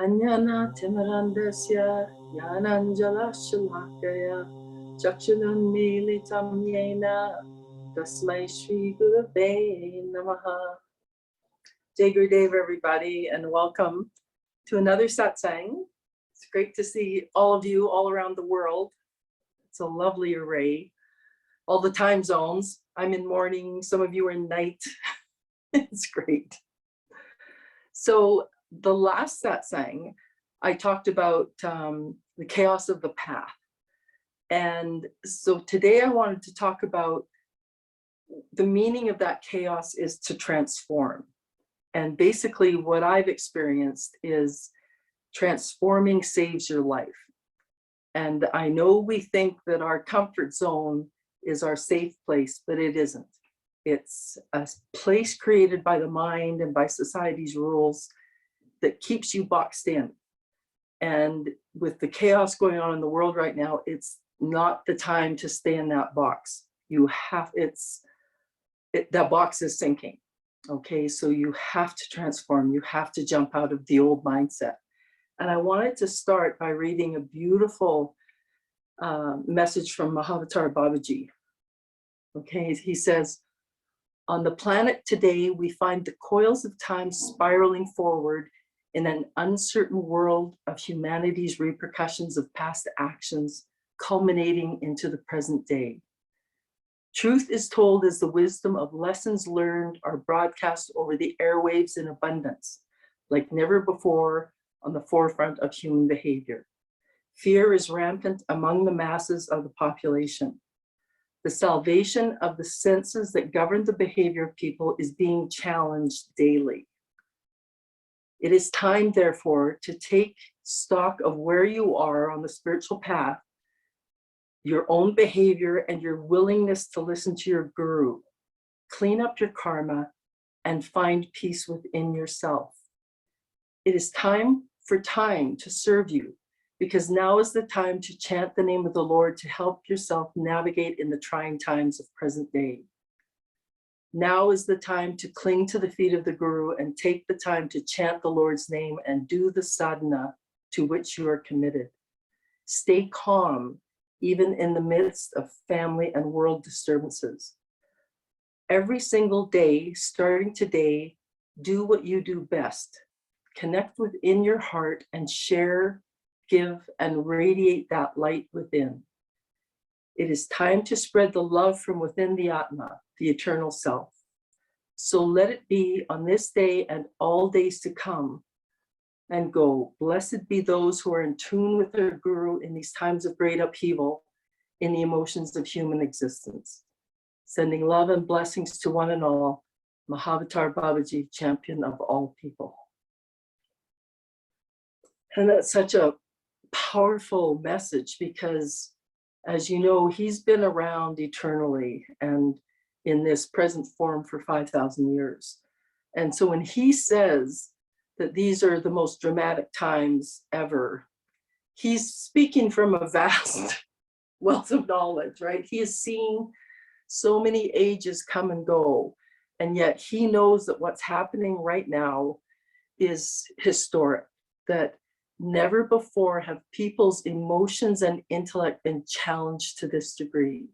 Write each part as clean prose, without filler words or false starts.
Anjana Timarandasya Yananjala Shalakaya Chakshununmilitam Yena Tasmai Shri Gurave Namaha. Jai Gurudev, everybody, and welcome to another satsang. It's great to see all of you all around the world. It's a lovely array. All the time zones. I'm in morning, some of you are in night. It's great. So the last satsang, I talked about the chaos of the path. And so today I wanted to talk about the meaning of that chaos is to transform. And basically what I've experienced is transforming saves your life. And I know we think that our comfort zone is our safe place, but it isn't. It's a place created by the mind and by society's rules that keeps you boxed in. And with the chaos going on in the world right now, it's not the time to stay in that box. You have, that box is sinking. Okay, so you have to transform. You have to jump out of the old mindset. And I wanted to start by reading a beautiful message from Mahavatar Babaji. Okay, he says, on the planet today, we find the coils of time spiraling forward in an uncertain world of humanity's repercussions of past actions, culminating into the present day. Truth is told as the wisdom of lessons learned are broadcast over the airwaves in abundance, like never before on the forefront of human behavior. Fear is rampant among the masses of the population. The salvation of the senses that govern the behavior of people is being challenged daily. It is time, therefore, to take stock of where you are on the spiritual path, your own behavior, and your willingness to listen to your guru. Clean up your karma and find peace within yourself. It is time for time to serve you, because now is the time to chant the name of the Lord to help yourself navigate in the trying times of present day. Now is the time to cling to the feet of the Guru and take the time to chant the Lord's name and do the sadhana to which you are committed. Stay calm, even in the midst of family and world disturbances. Every single day, starting today, do what you do best. Connect within your heart and share, give, and radiate that light within. It is time to spread the love from within the Atma, the eternal self. So let it be on this day and all days to come and go. Blessed be those who are in tune with their Guru in these times of great upheaval in the emotions of human existence. Sending love and blessings to one and all, Mahavatar Babaji, champion of all people. And that's such a powerful message because, as you know, he's been around eternally and in this present form for 5,000 years. And so when he says that these are the most dramatic times ever, he's speaking from a vast wealth of knowledge, right? He has seen so many ages come and go, and yet he knows that what's happening right now is historic, that never before have people's emotions and intellect been challenged to this degree.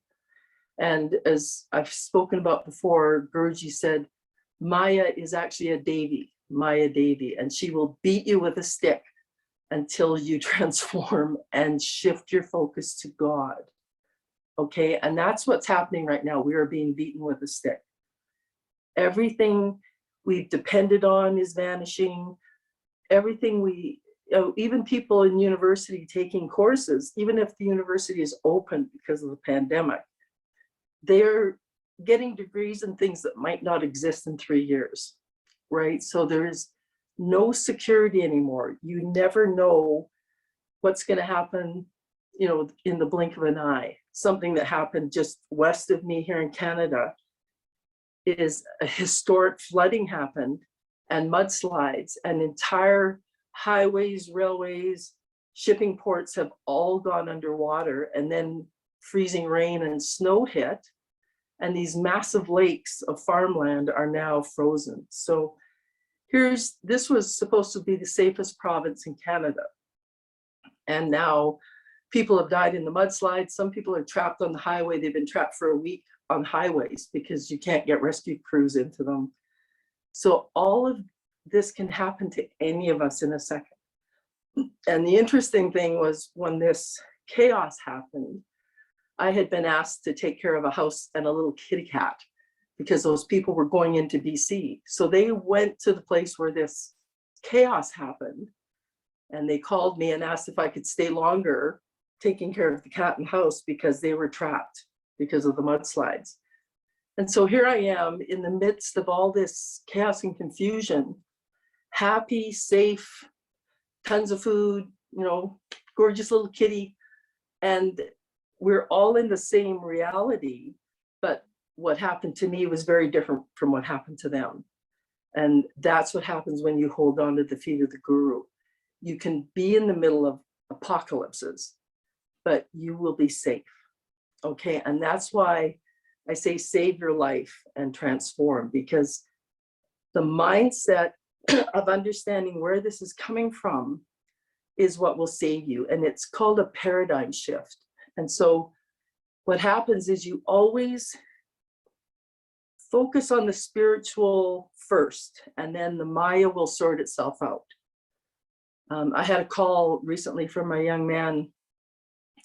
And as I've spoken about before, Guruji said, Maya is actually a Devi, Maya Devi, and she will beat you with a stick until you transform and shift your focus to God. Okay, and that's what's happening right now. We are being beaten with a stick. Everything we've depended on is vanishing. Everything even people in university taking courses, even if the university is open because of the pandemic, they're getting degrees in things that might not exist in 3 years, right? So there is no security anymore. You never know what's going to happen, you know, in the blink of an eye. Something that happened just west of me here in Canada is a historic flooding happened and mudslides, and entire highways, railways, shipping ports have all gone underwater, and then freezing rain and snow hit, and these massive lakes of farmland are now frozen. So this was supposed to be the safest province in Canada. And now people have died in the mudslides. Some people are trapped on the highway. They've been trapped for a week on highways because you can't get rescue crews into them. So all of this can happen to any of us in a second. And the interesting thing was when this chaos happened, I had been asked to take care of a house and a little kitty cat because those people were going into BC. So they went to the place where this chaos happened, and they called me and asked if I could stay longer taking care of the cat and house because they were trapped because of the mudslides. And so here I am in the midst of all this chaos and confusion, happy, safe, tons of food, you know, gorgeous little kitty. And we're all in the same reality, but what happened to me was very different from what happened to them. And that's what happens when you hold on to the feet of the guru. You can be in the middle of apocalypses, but you will be safe. Okay, and that's why I say save your life and transform, because the mindset of understanding where this is coming from is what will save you. And it's called a paradigm shift. And so what happens is you always focus on the spiritual first, and then the Maya will sort itself out. I had a call recently from a young man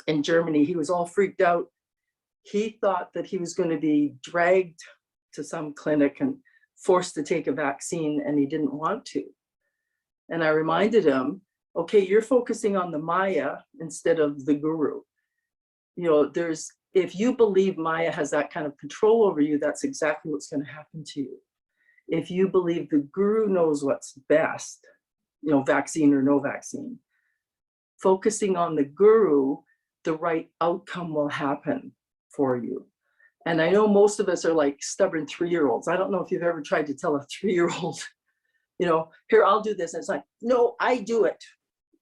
in Germany. He was all freaked out. He thought that he was going to be dragged to some clinic and forced to take a vaccine, and he didn't want to. And I reminded him, okay, you're focusing on the Maya instead of the guru. You know, if you believe Maya has that kind of control over you, that's exactly what's going to happen to you. If you believe the guru knows what's best, you know, vaccine or no vaccine, focusing on the guru, the right outcome will happen for you. And I know most of us are like stubborn 3-year-olds. I don't know if you've ever tried to tell a 3-year-old, you know, here, I'll do this. And it's like, no, I do it.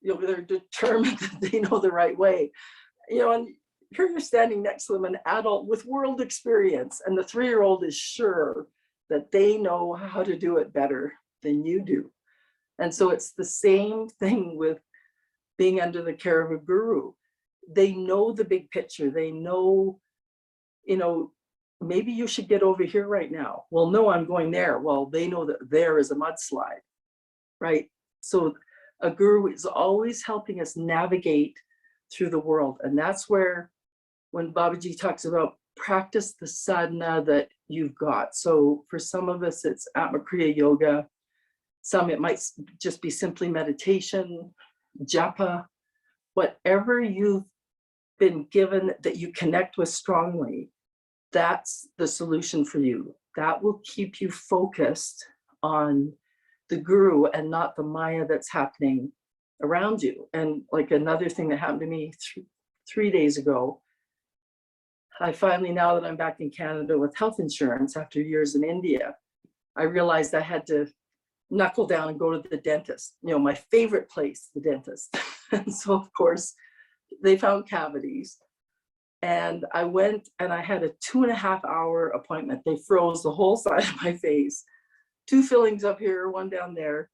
You know, they're determined that they know the right way. You know, and here you're standing next to them, an adult with world experience, and the 3-year-old is sure that they know how to do it better than you do. And so it's the same thing with being under the care of a guru. They know the big picture. They know, you know, maybe you should get over here right now. Well, no, I'm going there. Well, they know that there is a mudslide, right? So a guru is always helping us navigate through the world. And that's where, when Babaji talks about practice the sadhana that you've got. So for some of us, it's Atmakriya yoga. Some, it might just be simply meditation, japa, whatever you've been given that you connect with strongly, that's the solution for you. That will keep you focused on the guru and not the Maya that's happening around you. And like another thing that happened to me 3 days ago, I finally, now that I'm back in Canada with health insurance after years in India, I realized I had to knuckle down and go to the dentist, you know, my favorite place, the dentist. And so of course, they found cavities. And I went and I had a 2.5-hour appointment. They froze the whole side of my face, 2 fillings up here, 1 down there.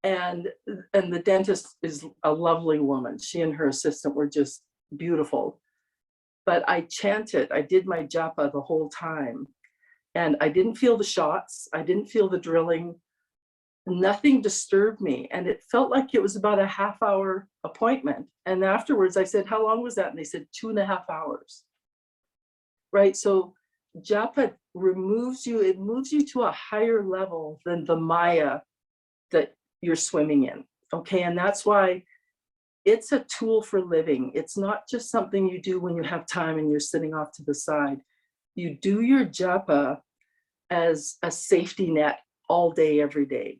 And the dentist is a lovely woman. She and her assistant were just beautiful. But I chanted, I did my japa the whole time. And I didn't feel the shots. I didn't feel the drilling. Nothing disturbed me. And it felt like it was about a half-hour appointment. And afterwards I said, how long was that? And they said 2.5 hours. Right? So japa removes you, it moves you to a higher level than the Maya that you're swimming in. Okay. And that's why it's a tool for living. It's not just something you do when you have time and you're sitting off to the side. You do your japa as a safety net all day, every day.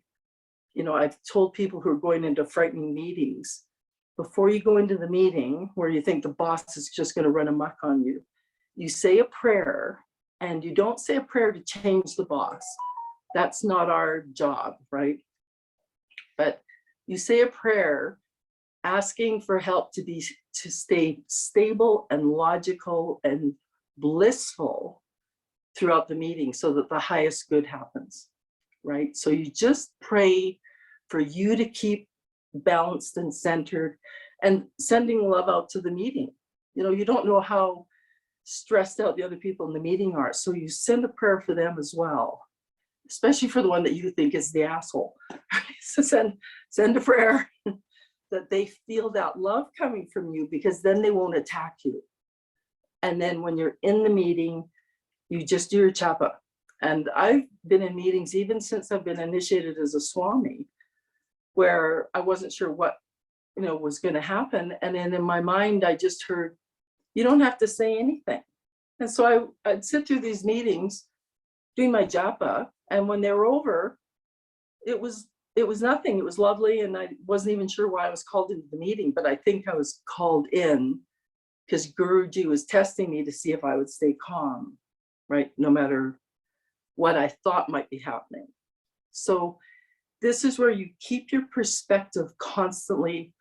You know, I've told people who are going into frightening meetings, before you go into the meeting where you think the boss is just going to run amok on you, you say a prayer, and you don't say a prayer to change the boss. That's not our job, right? But you say a prayer asking for help to stay stable and logical and blissful throughout the meeting so that the highest good happens. right? So you just pray for you to keep balanced and centered, and sending love out to the meeting. You know, you don't know how stressed out the other people in the meeting are, so you send a prayer for them as well, especially for the one that you think is the asshole. So send a prayer that they feel that love coming from you, because then they won't attack you. And then when you're in the meeting, you just do your japa. And I've been in meetings even since I've been initiated as a Swami, where I wasn't sure what, you know, was going to happen. And then in my mind, I just heard, you don't have to say anything. And so I'd sit through these meetings doing my japa. And when they were over, it was nothing. It was lovely. And I wasn't even sure why I was called into the meeting, but I think I was called in because Guruji was testing me to see if I would stay calm, right? No matter what I thought might be happening. So this is where you keep your perspective constantly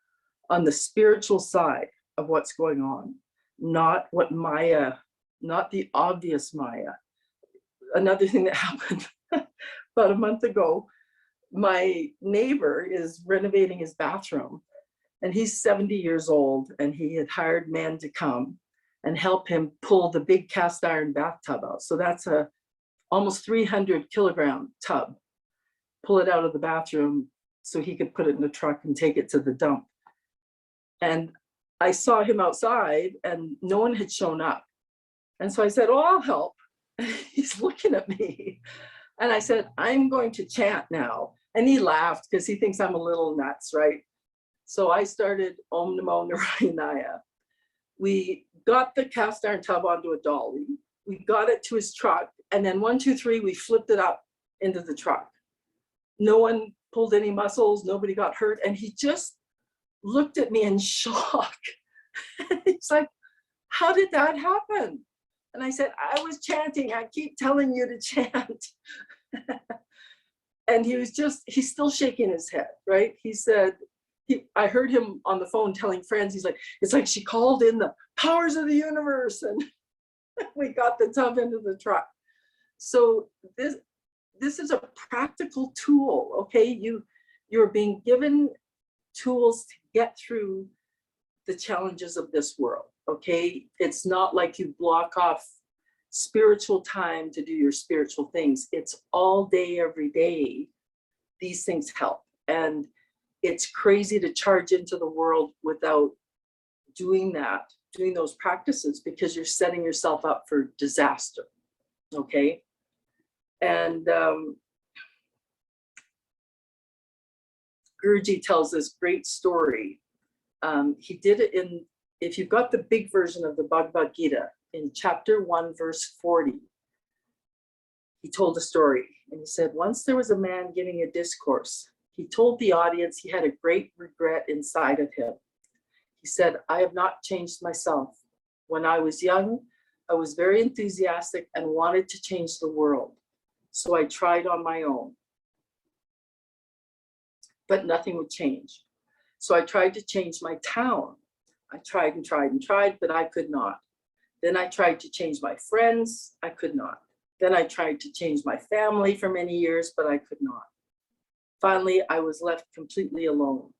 on the spiritual side of what's going on, not what Maya, not the obvious Maya. Another thing that happened about a month ago, my neighbor is renovating his bathroom, and he's 70 years old, and he had hired men to come and help him pull the big cast iron bathtub out. So that's a almost 300 kilogram tub, pull it out of the bathroom so he could put it in the truck and take it to the dump. And I saw him outside and no one had shown up. And so I said, oh, I'll help. He's looking at me. And I said, I'm going to chant now. And he laughed because he thinks I'm a little nuts, right? So I started Om Namo Narayana. We got the cast iron tub onto a dolly. We got it to his truck. And then 1, 2, 3, we flipped it up into the truck. No one pulled any muscles. Nobody got hurt. And he just looked at me in shock. He's like, how did that happen? And I said, I was chanting. I keep telling you to chant. And he's still shaking his head, right? He said, I heard him on the phone telling friends, he's like, it's like she called in the powers of the universe. And we got the tub into the truck. So this is a practical tool, okay? You're being given tools to get through the challenges of this world, okay? It's not like you block off spiritual time to do your spiritual things. It's all day, every day. These things help. And it's crazy to charge into the world without doing those practices, because you're setting yourself up for disaster, okay? And Guruji tells this great story. He did it if you've got the big version of the Bhagavad Gita, in chapter 1, verse 40, he told a story. And he said, once there was a man giving a discourse. He told the audience he had a great regret inside of him. He said, I have not changed myself. When I was young, I was very enthusiastic and wanted to change the world. So I tried on my own. But nothing would change. So I tried to change my town. I tried and tried and tried, but I could not. Then I tried to change my friends. I could not. Then I tried to change my family for many years, but I could not. Finally, I was left completely alone.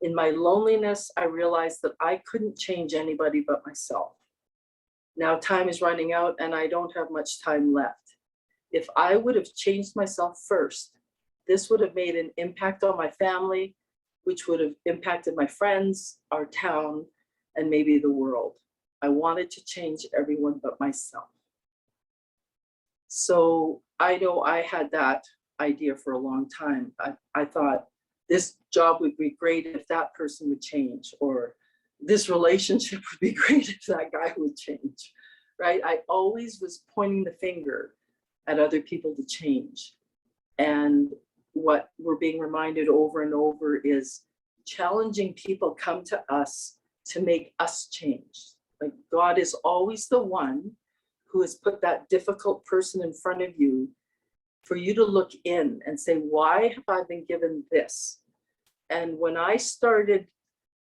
In my loneliness, I realized that I couldn't change anybody but myself. Now time is running out and I don't have much time left. If I would have changed myself first, this would have made an impact on my family, which would have impacted my friends, our town, and maybe the world. I wanted to change everyone but myself. So I know I had that idea for a long time. I thought this job would be great if that person would change, or this relationship would be great if that guy would change, right? I always was pointing the finger at other people to change. And what we're being reminded over and over is challenging people come to us to make us change. Like God is always the one who has put that difficult person in front of you for you to look in and say, why have I been given this? And when I started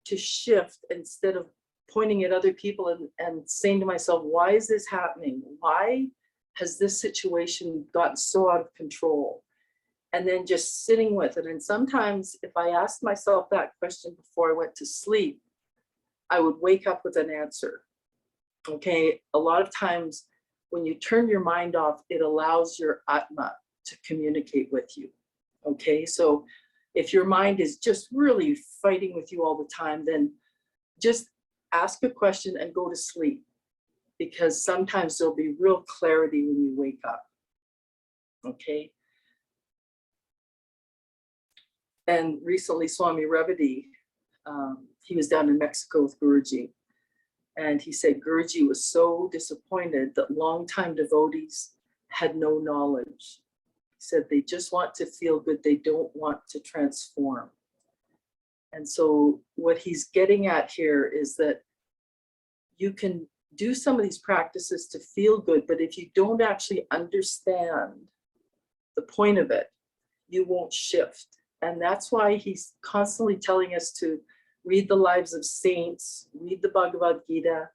to shift, instead of pointing at other people and saying to myself, why is this happening? Why has this situation gotten so out of control? and then just sitting with it. And sometimes if I asked myself that question before I went to sleep, I would wake up with an answer. Okay, a lot of times when you turn your mind off, it allows your Atma to communicate with you. Okay, so if your mind is just really fighting with you all the time, then just ask a question and go to sleep, because sometimes there'll be real clarity when you wake up. Okay. And recently, Swami Revati, he was down in Mexico with Guruji, and he said Guruji was so disappointed that longtime devotees had no knowledge. He said they just want to feel good, they don't want to transform. And so what he's getting at here is that you can do some of these practices to feel good, but if you don't actually understand the point of it, you won't shift. And that's why he's constantly telling us to read the lives of saints, read the Bhagavad Gita,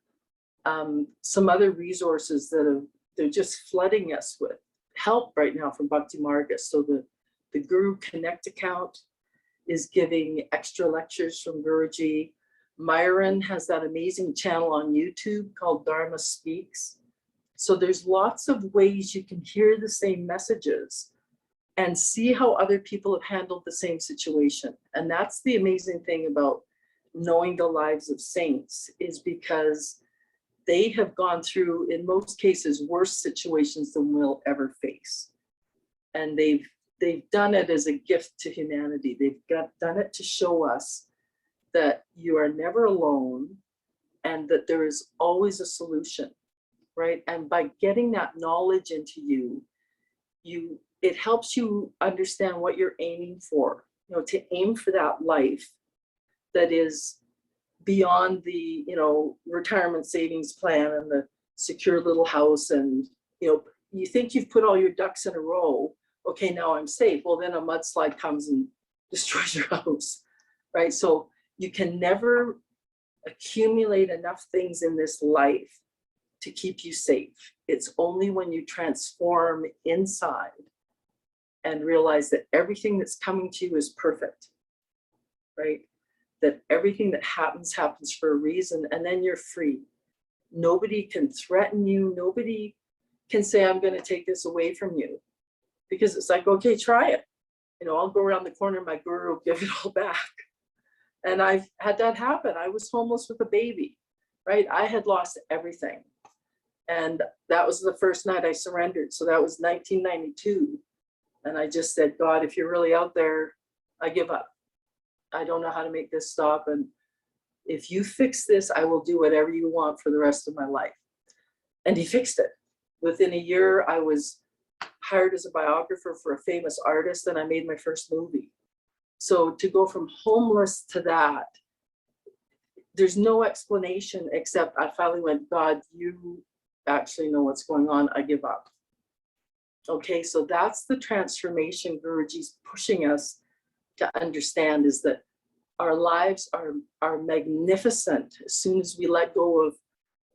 some other resources that they're just flooding us with help right now from Bhakti Marga. So the Guru Connect account is giving extra lectures from Guruji. Myron has that amazing channel on YouTube called Dharma Speaks. So there's lots of ways you can hear the same messages and see how other people have handled the same situation. And that's the amazing thing about knowing the lives of saints, is because they have gone through, in most cases, worse situations than we'll ever face. And they've done it as a gift to humanity. They've done it to show us that you are never alone and that there is always a solution, right? And by getting that knowledge into you, it helps you understand what you're aiming for, to aim for that life that is beyond the, retirement savings plan and the secure little house. And, you think you've put all your ducks in a row. Okay, now I'm safe. Well, then a mudslide comes and destroys your house, right? So you can never accumulate enough things in this life to keep you safe. It's only when you transform inside and realize that everything that's coming to you is perfect, right? That everything that happens for a reason, and then you're free. Nobody can threaten you. Nobody can say, I'm going to take this away from you, because it's like, okay, try it. I'll go around the corner, my guru will give it all back. And I've had that happen. I was homeless with a baby, right? I had lost everything. And that was the first night I surrendered. So that was 1992. And I just said, God, if you're really out there, I give up. I don't know how to make this stop. And if you fix this, I will do whatever you want for the rest of my life. And he fixed it. Within a year, I was hired as a biographer for a famous artist, and I made my first movie. So to go from homeless to that, there's no explanation except I finally went, God, you actually know what's going on. I give up. Okay, so that's the transformation Guruji's pushing us to understand, is that our lives are magnificent as soon as we let go of,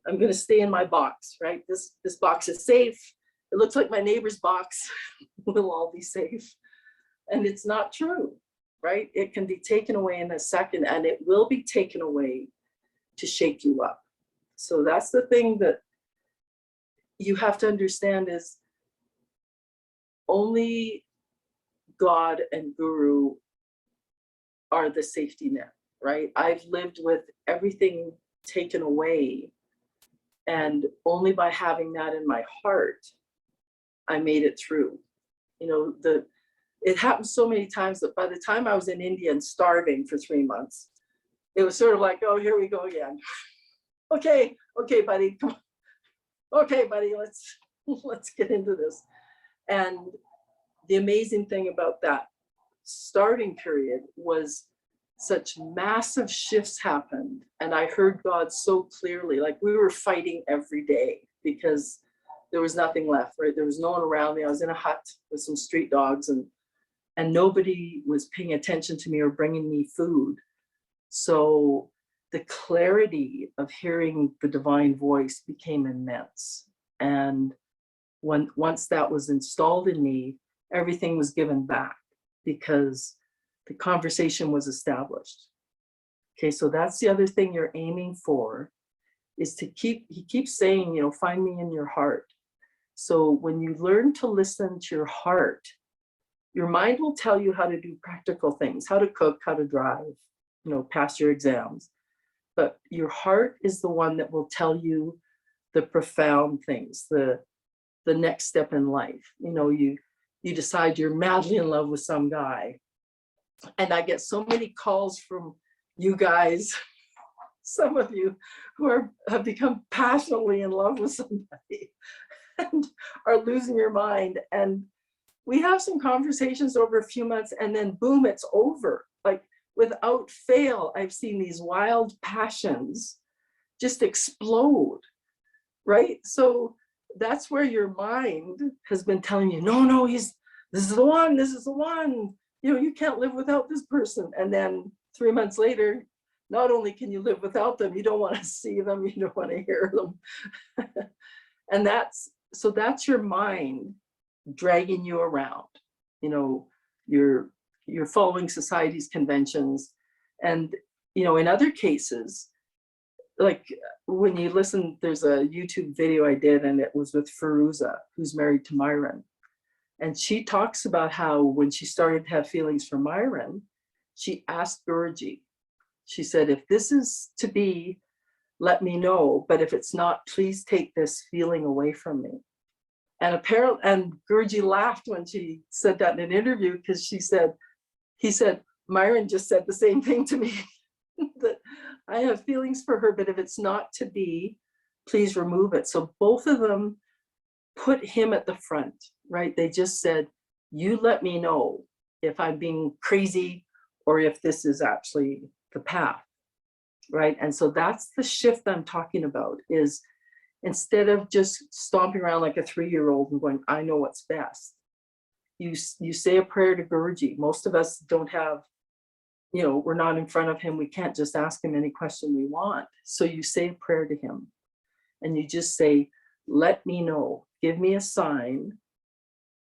I'm going to stay in my box, right? This box is safe. It looks like my neighbor's box. We'll all be safe. And it's not true, right? It can be taken away in a second, and it will be taken away to shake you up. So that's the thing that you have to understand, is only God and Guru are the safety net, right? I've lived with everything taken away, and only by having that in my heart, I made it through. It happened so many times that by the time I was in India and starving for 3 months, it was sort of like, oh, here we go again. Okay, buddy, come on. Okay, buddy, let's get into this. And the amazing thing about that starting period was such massive shifts happened. And I heard God so clearly, like we were fighting every day because there was nothing left, right? There was no one around me. I was in a hut with some street dogs, and nobody was paying attention to me or bringing me food. So the clarity of hearing the divine voice became immense. And once that was installed in me, everything was given back because the conversation was established. Okay, so that's the other thing you're aiming for, is to keep, he keeps saying, you know, find me in your heart. So when you learn to listen to your heart, your mind will tell you how to do practical things, how to cook, how to drive, you know, pass your exams. But your heart is the one that will tell you the profound things, the next step in life. You know, you decide you're madly in love with some guy. And I get so many calls from you guys, some of you who have become passionately in love with somebody and are losing your mind. And we have some conversations over a few months, and then boom, it's over. Like without fail, I've seen these wild passions just explode, right? So that's where your mind has been telling you, no, this is the one, this is the one. You know, you can't live without this person. And then 3 months later, not only can you live without them, you don't want to see them, you don't want to hear them. And that's your mind dragging you around. You know, you're following society's conventions. And, you know, in other cases, like when you listen, there's a YouTube video I did, and it was with Feruza, who's married to Myron. And she talks about how when she started to have feelings for Myron, she asked Guruji, she said, if this is to be, let me know. But if it's not, please take this feeling away from me. And apparently, and Guruji laughed when she said that in an interview, because he said, Myron just said the same thing to me, that I have feelings for her, but if it's not to be, please remove it. So both of them put him at the front, right? They just said, you let me know if I'm being crazy or if this is actually the path, right? And so that's the shift I'm talking about, is instead of just stomping around like a 3-year-old and going, I know what's best, you say a prayer to Guruji. Most of us don't have, you know, we're not in front of him. We can't just ask him any question we want. So you say a prayer to him and you just say, let me know, give me a sign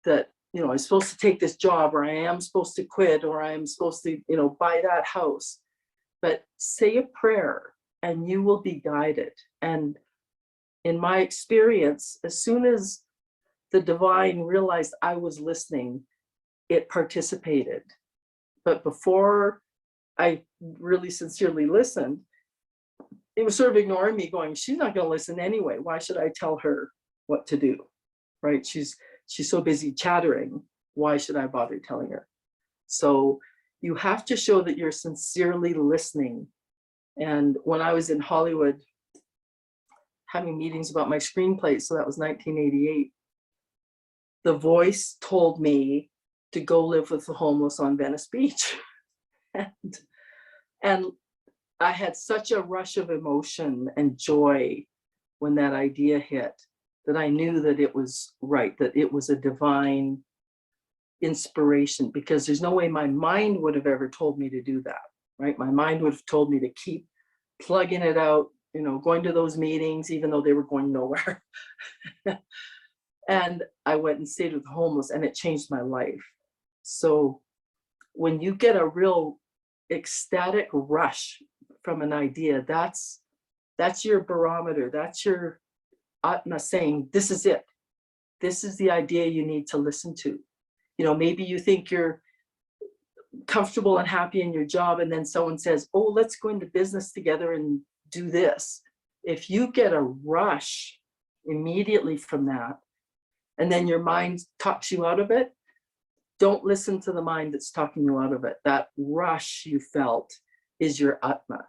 that, you know, I'm supposed to take this job, or I am supposed to quit, or I'm supposed to, you know, buy that house. But say a prayer and you will be guided. And in my experience, as soon as the divine realized I was listening, it participated. But before I really sincerely listened, it was sort of ignoring me, going, she's not going to listen anyway. Why should I tell her what to do? Right? She's so busy chattering. Why should I bother telling her? So you have to show that you're sincerely listening. And when I was in Hollywood having meetings about my screenplay, so that was 1988, the voice told me to go live with the homeless on Venice Beach. and I had such a rush of emotion and joy when that idea hit, that I knew that it was right, that it was a divine inspiration, because there's no way my mind would have ever told me to do that, right? My mind would have told me to keep plugging it out, you know, going to those meetings, even though they were going nowhere. And I went and stayed with the homeless, and it changed my life. So when you get a real ecstatic rush from an idea, that's your barometer. That's your Atma saying, this is it. This is the idea you need to listen to. You know, maybe you think you're comfortable and happy in your job, and then someone says, oh, let's go into business together and do this. If you get a rush immediately from that, and then your mind talks you out of it, don't listen to the mind that's talking you out of it. That rush you felt is your Atma.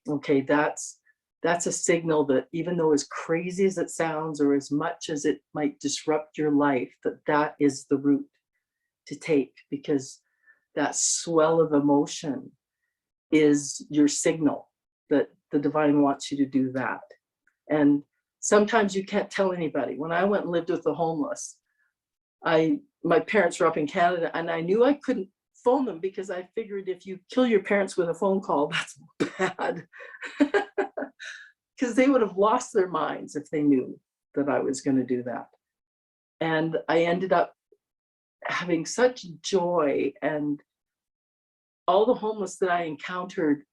Okay, that's a signal that, even though as crazy as it sounds, or as much as it might disrupt your life, that is the route to take, because that swell of emotion is your signal that the divine wants you to do that. And sometimes you can't tell anybody. When I went and lived with the homeless, my parents were up in Canada, and I knew I couldn't phone them, because I figured if you kill your parents with a phone call, that's bad. Because they would have lost their minds if they knew that I was going to do that. And I ended up having such joy, and all the homeless that I encountered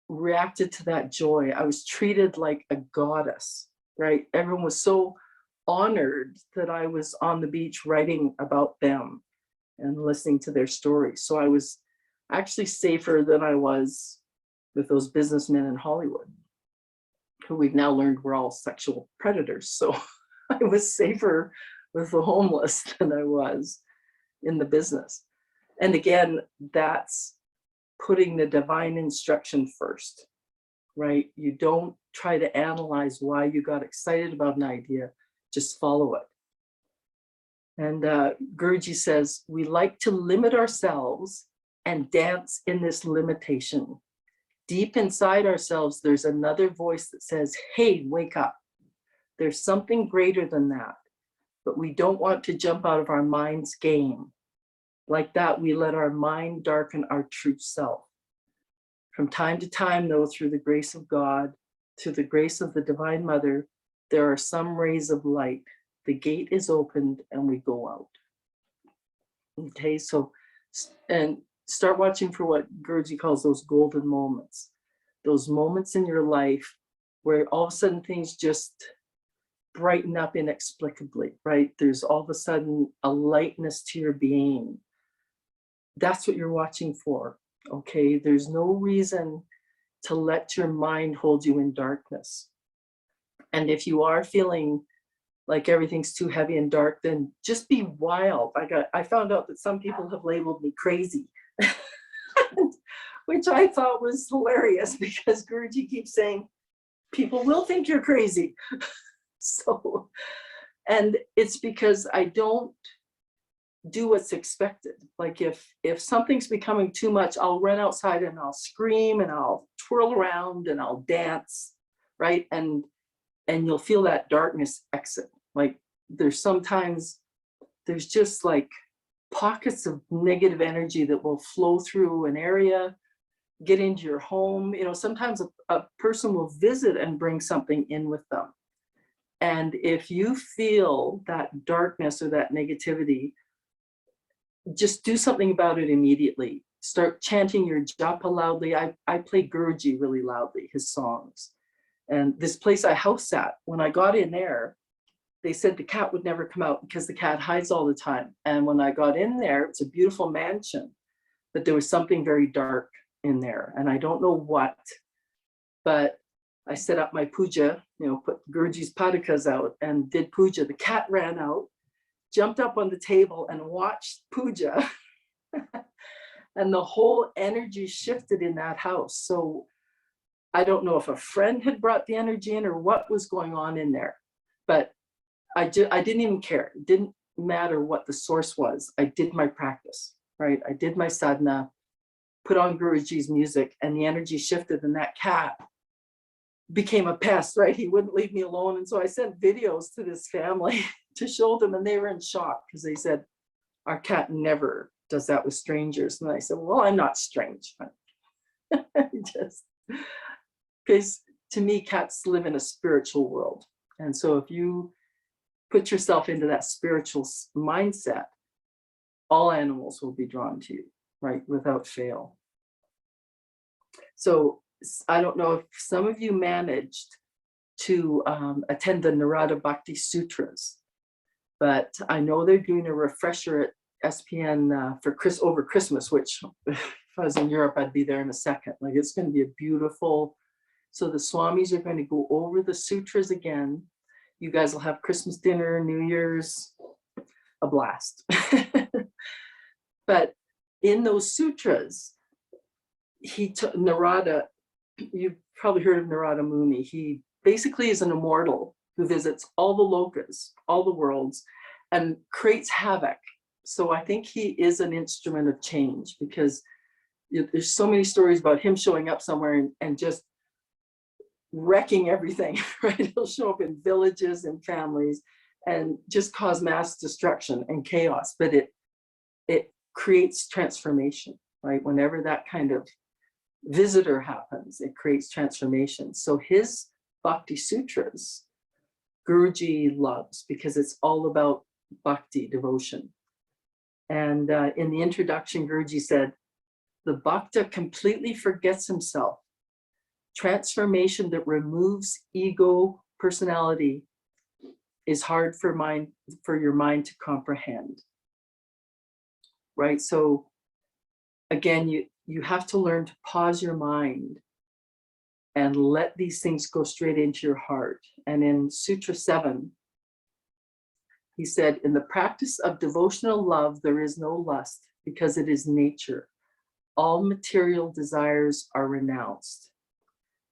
reacted to that joy. I was treated like a goddess, right? Everyone was so honored that I was on the beach writing about them and listening to their stories. So I was actually safer than I was with those businessmen in Hollywood, who we've now learned were all sexual predators. So I was safer with the homeless than I was in the business. And again, that's putting the divine instruction first, right? You don't try to analyze why you got excited about an idea, just follow it. And Guruji says, we like to limit ourselves and dance in this limitation. Deep inside ourselves, there's another voice that says, hey, wake up. There's something greater than that, but we don't want to jump out of our mind's game. Like that, we let our mind darken our true self. From time to time, though, through the grace of God, through the grace of the Divine Mother, there are some rays of light. The gate is opened and we go out. Okay, so, and start watching for what Guruji calls those golden moments. Those moments in your life where all of a sudden things just brighten up inexplicably, right? There's all of a sudden a lightness to your being. That's what you're watching for, okay? There's no reason to let your mind hold you in darkness. And if you are feeling like everything's too heavy and dark, then just be wild. I found out that some people have labeled me crazy, which I thought was hilarious, because Guruji keeps saying, people will think you're crazy. So, and it's because I don't do what's expected. Like if something's becoming too much, I'll run outside and I'll scream and I'll twirl around and I'll dance, right? And you'll feel that darkness exit. Like there's just like pockets of negative energy that will flow through an area, get into your home. You know, sometimes a person will visit and bring something in with them. And if you feel that darkness or that negativity, just do something about it immediately. Start chanting your japa loudly. I play Guruji really loudly, his songs. And this place I house sat, when I got in there, they said the cat would never come out because the cat hides all the time. And when I got in there, it's a beautiful mansion, but there was something very dark in there. And I don't know what, but I set up my puja, you know, put Guruji's padakas out and did puja. The cat ran out, jumped up on the table and watched puja. And the whole energy shifted in that house. So I don't know if a friend had brought the energy in or what was going on in there, but I didn't even care. It didn't matter what the source was. I did my practice, right? I did my sadhana, put on Guruji's music, and the energy shifted, and that cat became a pest, right? He wouldn't leave me alone. And so I sent videos to this family to show them, and they were in shock because they said, our cat never does that with strangers. And I said, well, I'm not strange. Just because to me, cats live in a spiritual world. And so if you put yourself into that spiritual mindset, all animals will be drawn to you, right? Without fail. So I don't know if some of you managed to attend the Narada Bhakti Sutras, but I know they're doing a refresher at SPN for over Christmas, which if I was in Europe, I'd be there in a second. Like it's going to be a beautiful, so the Swamis are going to go over the sutras again. You guys will have Christmas dinner, New Year's, a blast. But in those sutras, he took Narada, you've probably heard of Narada Muni. He basically is an immortal who visits all the lokas, all the worlds, and creates havoc. So I think he is an instrument of change, because there's so many stories about him showing up somewhere and just wrecking everything, right? He'll show up in villages and families and just cause mass destruction and chaos, but it creates transformation, right? Whenever that kind of visitor happens, it creates transformation. So his Bhakti Sutras, Guruji loves, because it's all about bhakti, devotion. And in the introduction, Guruji said, the bhakta completely forgets himself. Transformation that removes ego personality is hard for your mind to comprehend. Right? So again, you have to learn to pause your mind and let these things go straight into your heart. And in Sutra 7, he said, in the practice of devotional love, there is no lust because it is nature. All material desires are renounced.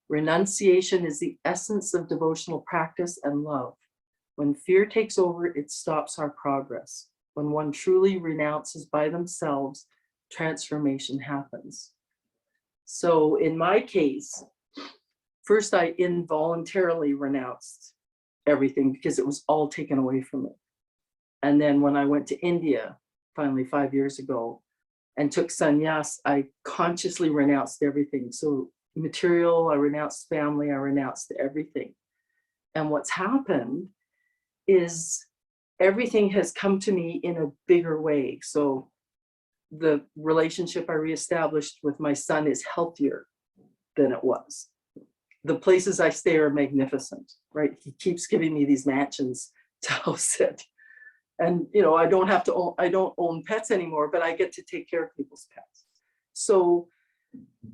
Renunciation is the essence of devotional practice and love. When fear takes over, it stops our progress. When one truly renounces by themselves, transformation happens. So in my case, first I involuntarily renounced everything because it was all taken away from me. And then when I went to India, finally 5 years ago, and took sannyas, I consciously renounced everything. So material, I renounced family, I renounced everything. And what's happened is everything has come to me in a bigger way. So the relationship I reestablished with my son is healthier than it was. The places I stay are magnificent, right? He keeps giving me these mansions to house it. And you know, I don't own pets anymore, but I get to take care of people's pets. So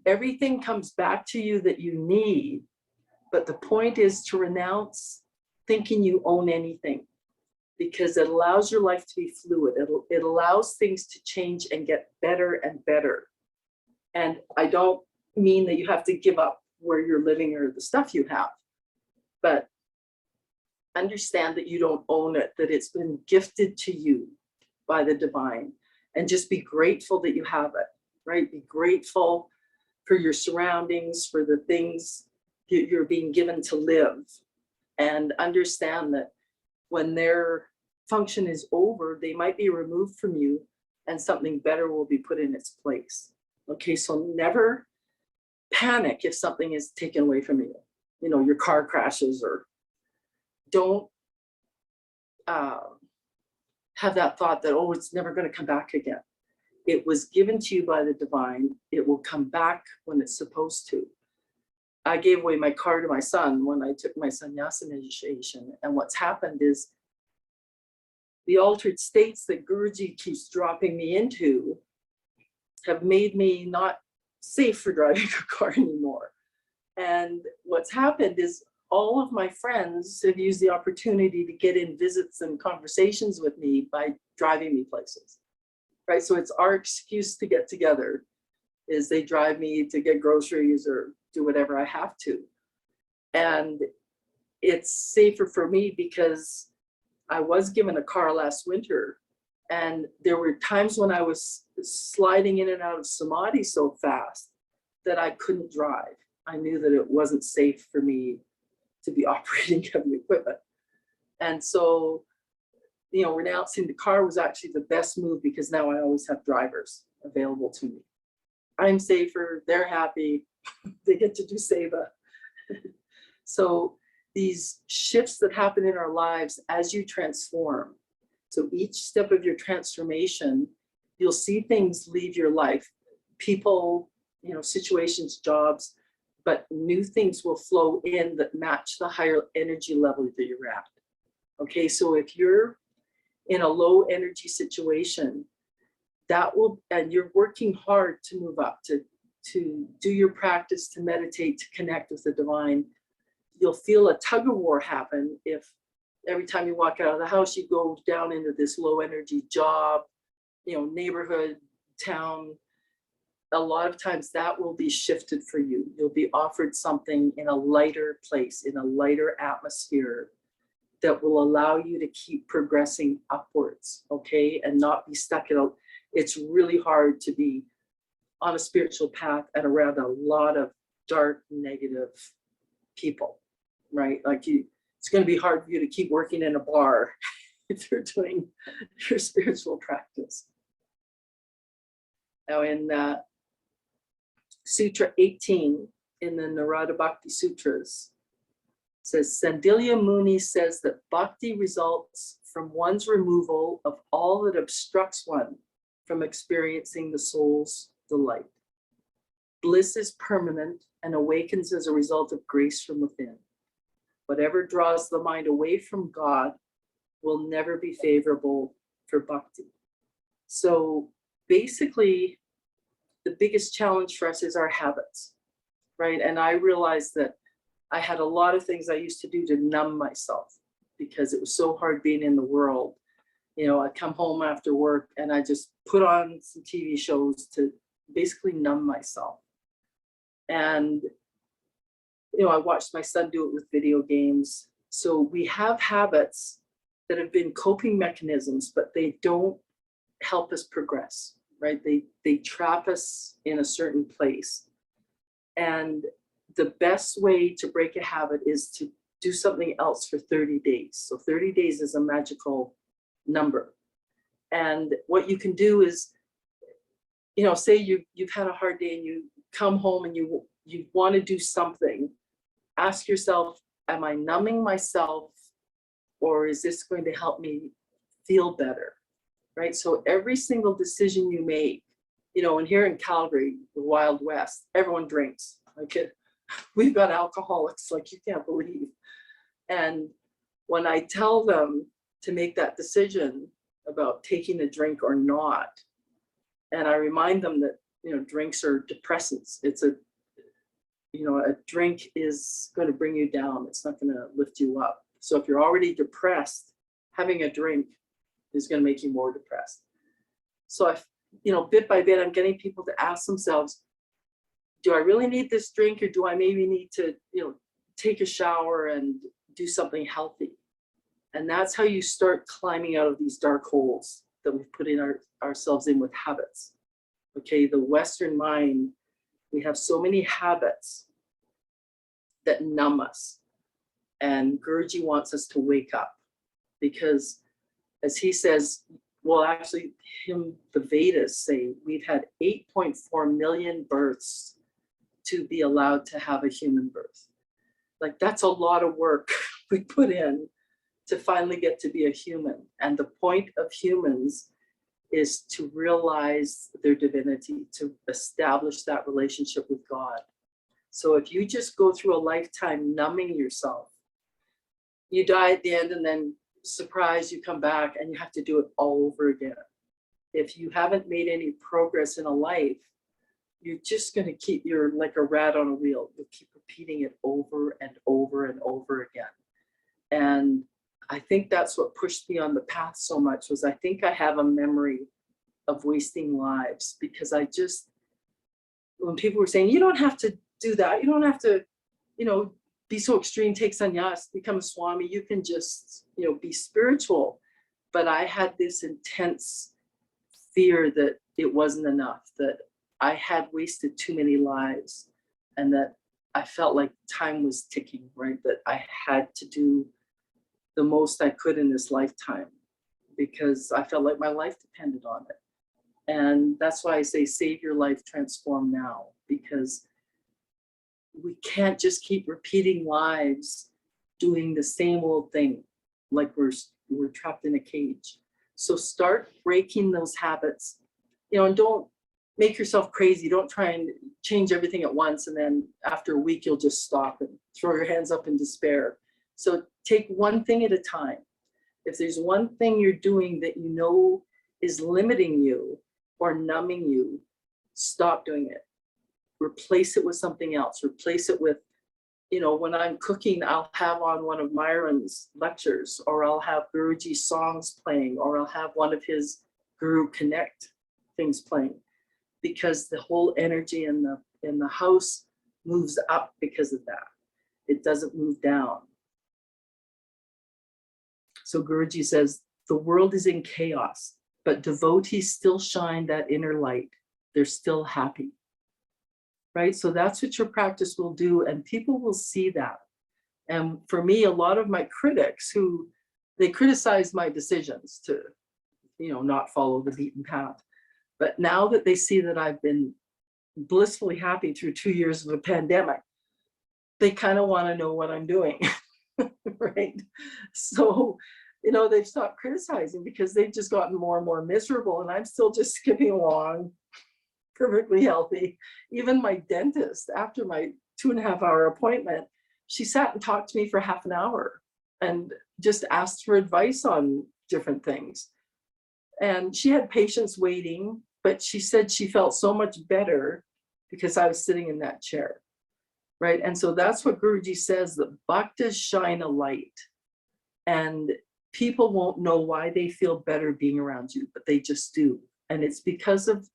everything comes back to you that you need, but the point is to renounce thinking you own anything, because it allows your life to be fluid. It allows things to change and get better and better. And I don't mean that you have to give up where you're living or the stuff you have, but understand that you don't own it, that it's been gifted to you by the divine, and just be grateful that you have it, right? Be grateful for your surroundings, for the things that you're being given to live, and understand that when their function is over, they might be removed from you and something better will be put in its place. Okay, so never panic if something is taken away from you. You know, your car crashes, or don't have that thought that, oh, it's never going to come back again. It was given to you by the divine. It will come back when it's supposed to. I gave away my car to my son when I took my sannyasa initiation. And what's happened is the altered states that Guruji keeps dropping me into have made me not safe for driving a car anymore. And what's happened is all of my friends have used the opportunity to get in visits and conversations with me by driving me places, right? So it's our excuse to get together, is they drive me to get groceries or do whatever I have to. And it's safer for me because I was given a car last winter, and there were times when I was sliding in and out of samadhi so fast that I couldn't drive. I knew that it wasn't safe for me to be operating heavy equipment. And so, you know, renouncing the car was actually the best move, because now I always have drivers available to me. I'm safer, they're happy, they get to do seva. So these shifts that happen in our lives as you transform. So each step of your transformation, you'll see things leave your life, people, you know, situations, jobs, but new things will flow in that match the higher energy level that you're at. Okay, so if you're in a low energy situation, that will, and you're working hard to move up, to do your practice, to meditate, to connect with the divine, you'll feel a tug of war happen if every time you walk out of the house, you go down into this low energy job, you know, neighborhood, town. A lot of times that will be shifted for you. You'll be offered something in a lighter place, in a lighter atmosphere, that will allow you to keep progressing upwards, okay? And not be stuck in a, it's really hard to be on a spiritual path and around a lot of dark, negative people, right? Like it's going to be hard for you to keep working in a bar if you're doing your spiritual practice. Now in Sutra 18 in the Narada Bhakti Sutras, it says, Sandilya Muni says that bhakti results from one's removal of all that obstructs one from experiencing the soul's delight. Bliss is permanent and awakens as a result of grace from within. Whatever draws the mind away from God will never be favorable for bhakti. So basically, the biggest challenge for us is our habits, right? And I realized that I had a lot of things I used to do to numb myself because it was so hard being in the world. You know, I'd come home after work and I just put on some TV shows to basically numb myself. And, you know, I watched my son do it with video games. So we have habits that have been coping mechanisms, but they don't help us progress, right? They trap us in a certain place. And the best way to break a habit is to do something else for 30 days. So 30 days is a magical number. And what you can do is, you know, say you've had a hard day and you come home and you want to do something. Ask yourself, am I numbing myself, or is this going to help me feel better, right? So every single decision you make, you know, and here in Calgary, the Wild West, everyone drinks. Like we've got alcoholics like you can't believe. And when I tell them to make that decision about taking a drink or not, and I remind them that, you know, drinks are depressants. It's a, you know, a drink is going to bring you down. It's not going to lift you up. So if you're already depressed, having a drink is going to make you more depressed. So I, you know, bit by bit, I'm getting people to ask themselves, do I really need this drink, or do I maybe need to, you know, take a shower and do something healthy? And that's how you start climbing out of these dark holes that we've put in ourselves in with habits. Okay, the Western mind, we have so many habits that numb us. And Guruji wants us to wake up because, as he says, well, actually, the Vedas say we've had 8.4 million births to be allowed to have a human birth. Like, that's a lot of work we put in to finally get to be a human. And the point of humans is to realize their divinity, to establish that relationship with God. So if you just go through a lifetime numbing yourself, you die at the end, and then surprise, you come back and you have to do it all over again. If you haven't made any progress in a life, you're just going to keep, you're like a rat on a wheel. You'll keep repeating it over and over and over again. And I think that's what pushed me on the path so much, was I think I have a memory of wasting lives, because I just, when people were saying, you don't have to do that, you don't have to, you know, be so extreme, take sannyas, become a swami, you can just, you know, be spiritual. But I had this intense fear that it wasn't enough, that I had wasted too many lives, and that I felt like time was ticking, right? That I had to do the most I could in this lifetime, because I felt like my life depended on it. And that's why I say, save your life, transform now, because we can't just keep repeating lives doing the same old thing, like we're trapped in a cage. So start breaking those habits, you know, and don't make yourself crazy. Don't try and change everything at once, and then after a week you'll just stop and throw your hands up in despair. So take one thing at a time. If there's one thing you're doing that you know is limiting you or numbing you, stop doing it. Replace it with something else. Replace it with, you know, when I'm cooking, I'll have on one of Myron's lectures, or I'll have Guruji's songs playing, or I'll have one of his Guru Connect things playing, because the whole energy in the house moves up because of that. It doesn't move down. So Guruji says, the world is in chaos, but devotees still shine that inner light. They're still happy. Right? So that's what your practice will do, and people will see that. And for me, a lot of my critics, they criticize my decisions to, you know, not follow the beaten path. But now that they see that I've been blissfully happy through 2 years of a pandemic, they kind of want to know what I'm doing, right? So they've stopped criticizing because they've just gotten more and more miserable, and I'm still just skipping along, perfectly healthy. Even my dentist, after my 2.5-hour appointment, she sat and talked to me for half an hour and just asked for advice on different things. And she had patients waiting, but she said she felt so much better because I was sitting in that chair, right? And so that's what Guruji says, that bhaktas shine a light, and people won't know why they feel better being around you, but they just do. And it's because of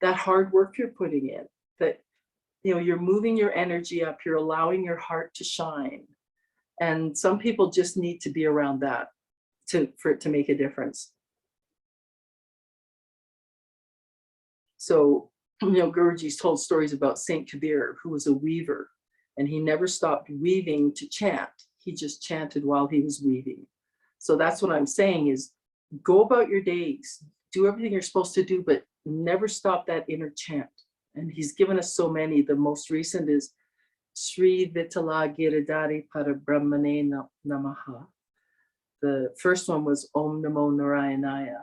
that hard work you're putting in, that you're moving your energy up, you're allowing your heart to shine. And some people just need to be around that for it to make a difference. So, Guruji's told stories about Saint Kabir, who was a weaver, and he never stopped weaving to chant. He just chanted while he was weaving. So that's what I'm saying is, go about your days, do everything you're supposed to do, but never stop that inner chant. And he's given us so many. The most recent is Sri Vitala Giridhari Parabrahmane Namaha. The first one was Om Namo Narayanaya.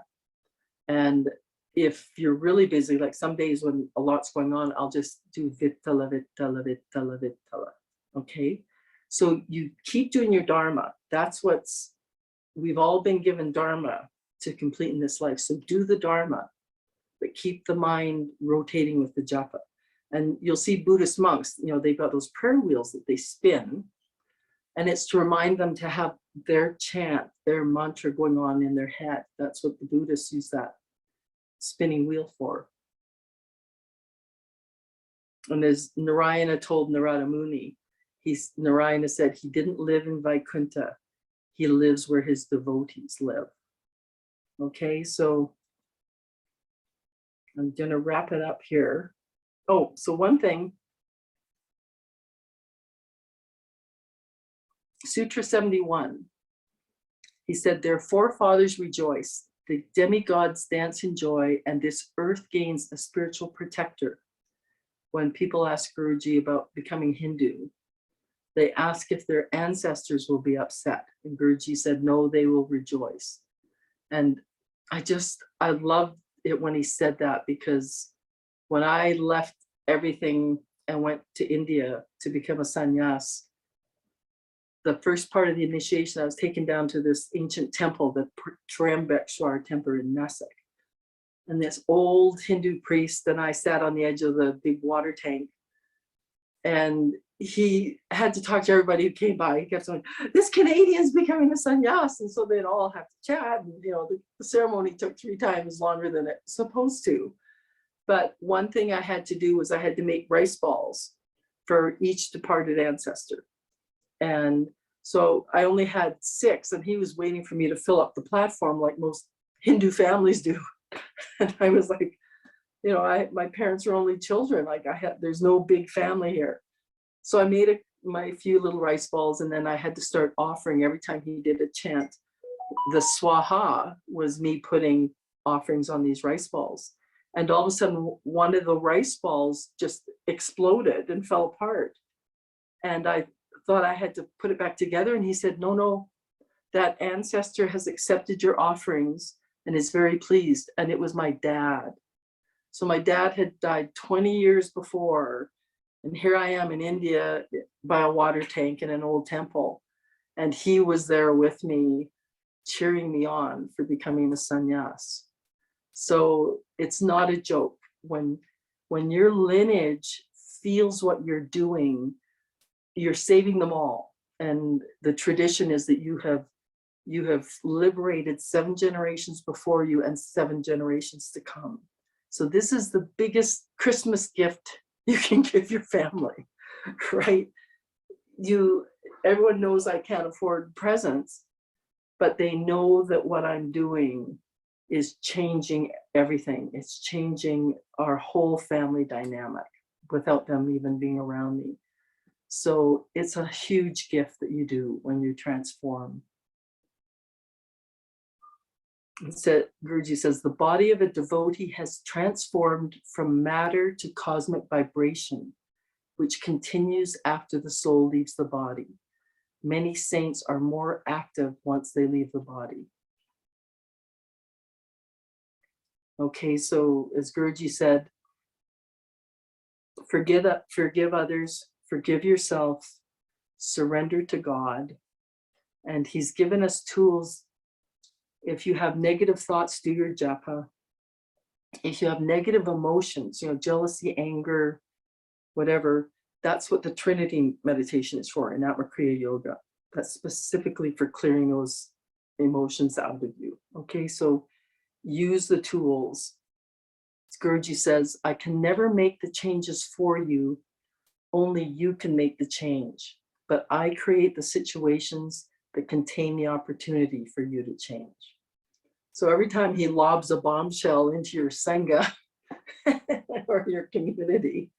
And if you're really busy, like some days when a lot's going on, I'll just do Vittala, Vittala, Vittala, Vittala. Okay? So you keep doing your Dharma. That's we've all been given Dharma to complete in this life. So do the Dharma, but keep the mind rotating with the japa. And you'll see Buddhist monks, they've got those prayer wheels that they spin, and it's to remind them to have their chant, their mantra going on in their head. That's what the Buddhists use that spinning wheel for. And as Narayana told Narada Muni, Narayana said he didn't live in Vaikuntha, he lives where his devotees live. Okay, so I'm going to wrap it up here. Oh, so one thing, Sutra 71, he said, their forefathers rejoice, the demigods dance in joy, and this earth gains a spiritual protector. When people ask Guruji about becoming Hindu, they ask if their ancestors will be upset. And Guruji said, no, they will rejoice. And I love it when he said that, because when I left everything and went to India to become a sannyas, the first part of the initiation, I was taken down to this ancient temple, the Trambakeshwar temple in Nasik. And this old Hindu priest, and I sat on the edge of the big water tank, and he had to talk to everybody who came by. He kept saying, this Canadian's becoming a sannyas. And so they'd all have to chat. And, the ceremony took 3 times longer than it's supposed to. But one thing I had to do was I had to make rice balls for each departed ancestor. And so I only had 6, and he was waiting for me to fill up the platform like most Hindu families do. And I was like, my parents were only children. Like there's no big family here. So I made my few little rice balls, and then I had to start offering every time he did a chant. The swaha was me putting offerings on these rice balls. And all of a sudden, one of the rice balls just exploded and fell apart. And I thought I had to put it back together. And he said, no, that ancestor has accepted your offerings and is very pleased. And it was my dad. So my dad had died 20 years before. And here I am in India by a water tank in an old temple. And he was there with me, cheering me on for becoming a sannyas. So it's not a joke. When your lineage feels what you're doing, you're saving them all. And the tradition is that you have liberated 7 generations before you and 7 generations to come. So this is the biggest Christmas gift you can give your family, right? Everyone knows I can't afford presents, but they know that what I'm doing is changing everything. It's changing our whole family dynamic without them even being around me. So it's a huge gift that you do when you transform. Guruji says, the body of a devotee has transformed from matter to cosmic vibration, which continues after the soul leaves the body. Many saints are more active once they leave the body. Okay, so as Guruji said, forgive others, forgive yourself, surrender to God. And he's given us tools. If you have negative thoughts, do your japa. If you have negative emotions, jealousy, anger, whatever, that's what the Trinity meditation is for in Atma Kriya Yoga. That's specifically for clearing those emotions out of you. Okay, so use the tools. Guruji says, I can never make the changes for you. Only you can make the change. But I create the situations that contain the opportunity for you to change. So every time he lobs a bombshell into your Sangha or your community,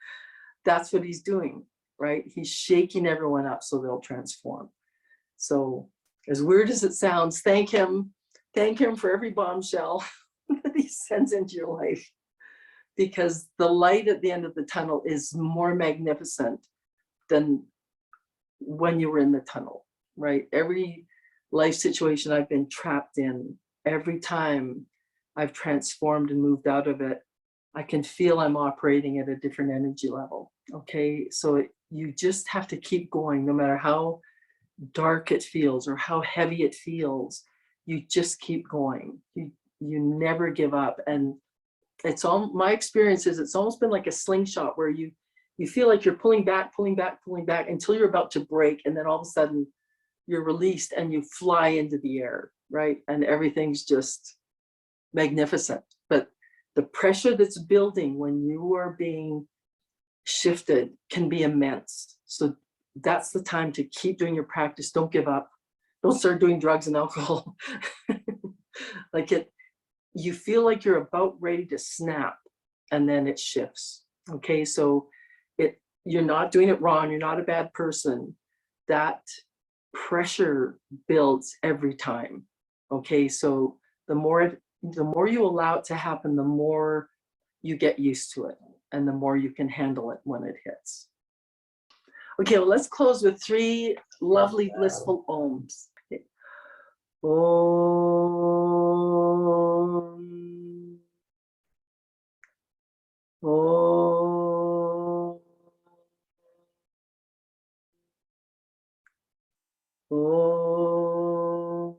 that's what he's doing, right? He's shaking everyone up so they'll transform. So as weird as it sounds, thank him for every bombshell that he sends into your life, because the light at the end of the tunnel is more magnificent than when you were in the tunnel, right? Every life situation I've been trapped in, every time I've transformed and moved out of it, I can feel I'm operating at a different energy level. Okay, so you just have to keep going, no matter how dark it feels or how heavy it feels. You just keep going. You never give up. And it's all, my experience is it's almost been like a slingshot where you feel like you're pulling back until you're about to break, and then all of a sudden you're released and you fly into the air, right? And everything's just magnificent. But the pressure that's building when you are being shifted can be immense. So that's the time to keep doing your practice. Don't give up. Don't start doing drugs and alcohol. You feel like you're about ready to snap, and then it shifts. Okay, so you're not doing it wrong. You're not a bad person. That pressure builds every time. Okay, so the more you allow it to happen, the more you get used to it, and the more you can handle it when it hits. Okay, well, let's close with 3 lovely, blissful ohms. Okay. Om. Om. Om.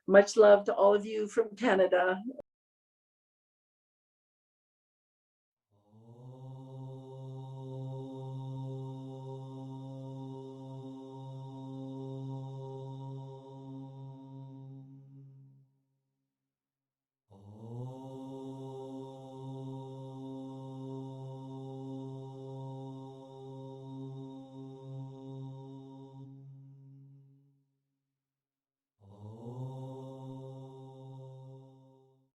Much love to all of you from Canada.